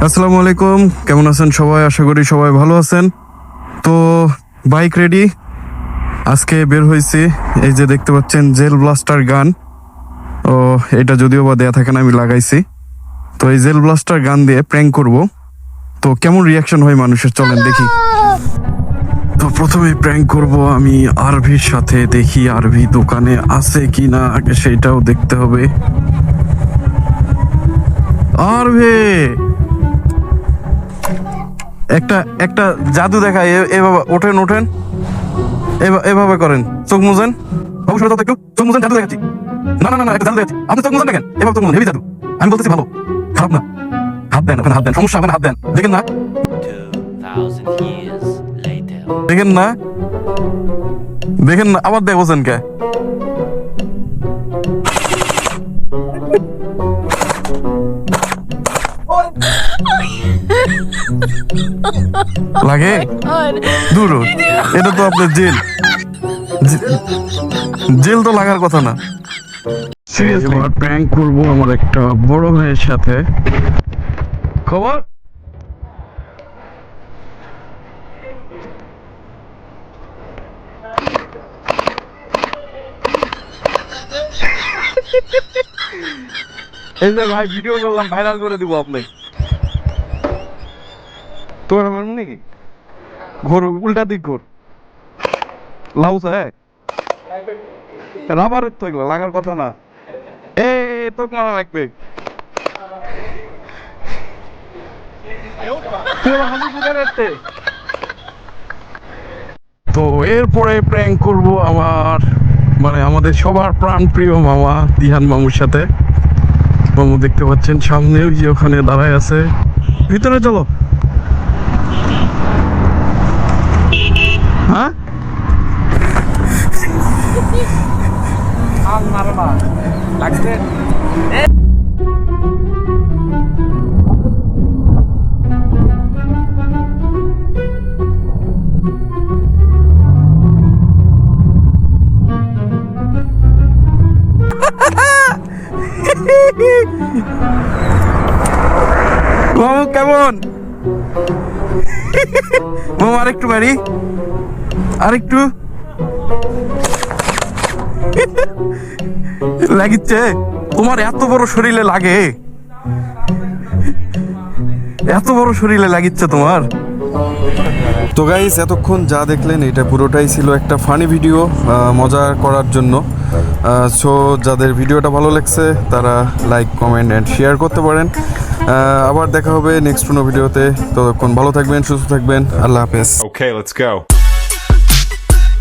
আসসালামু আলাইকুম, কেমন আছেন সবাই? আশা করি সবাই ভালো আছেন। তো বাইক রেডি, আজকে বের হয়েছি। এই যে দেখতে পাচ্ছেন জেল ব্লাস্টার গান। ও এটা যদিও বা দেয়া থাকে না, আমি লাগাইছি। তো এই জেল ব্লাস্টার গান দিয়ে প্র্যাঙ্ক করব। তো কেমন রিয়াকশন হয় মানুষের, চলেন দেখি। তো প্রথমে প্র্যাঙ্ক করব আমি আরভির সাথে, দেখি আরভি দোকানে আছে কিনা, আগে সেইটাও দেখতে হবে। আরভি, একটা একটা জাদু দেখায়, এভাবে ওঠেন ওঠেন, এভাবে করেন, চোখ মুজেন। অবশ্যই তো একটু চোখ মুজেন, জাদু দেখাচ্ছি। না না না না, একটা জাদু দেখাচ্ছি, আপনি চোখ মুজেন দেখেন, এভাবে চোখ মুজেন, হেভি জাদু। আমি বলতেছি ভালো, খারাপ না। হাত দেন, ওখানে হাত দেন, সমস্যা, ওখানে হাত দেন, দেখেন না, 2000 years later. দেখেন না, দেখেন না, আবার দেখ বলছেন কে? লাগে দূর, এটা তো আপনার জেল, জেল তো লাগার কথা না। সিরিয়াসলি প্র্যাঙ্ক করবো আমার একটা বড় ভাইয়ের সাথে। খবর এই যে ভাই, ভিডিও করলাম, ভাইরাল করে দিব আপনি। তোমার আমার নাকি ঘোর, উল্টা দিক ঘোর, লাউস হ্যাঁ, রাবারের তো এগুলো লাগার কথা না। এ তো মারা লাগবে। তো এরপরে প্র্যাঙ্ক করব আমার, মানে আমাদের সবার প্রাণ প্রিয় মামা দিহান মামুর সাথে। মামু দেখতে পাচ্ছেন সামনে, ওই যে ওখানে দাঁড়ায় আছে। ভিতরে চলো। হ্যাঁ মামু কেমন? মামু আরেকটু মারি, আরেকটু লাগিচ্ছে। তোমার এত বড় শরীরে লাগে, এত বড় শরীরে লাগিচ্ছে তোমার। তো গাইস, এতক্ষণ যা দেখলেন এটা পুরোটাই ছিল একটা ফানি ভিডিও, মজা করার জন্য। সো যাদের ভিডিওটা ভালো লাগছে তারা লাইক, কমেন্ট অ্যান্ড শেয়ার করতে পারেন। আবার দেখা হবে নেক্সট কোনো ভিডিওতে। ততক্ষণ ভালো থাকবেন, সুস্থ থাকবেন, আল্লাহ হাফেজ। Okay, let's go.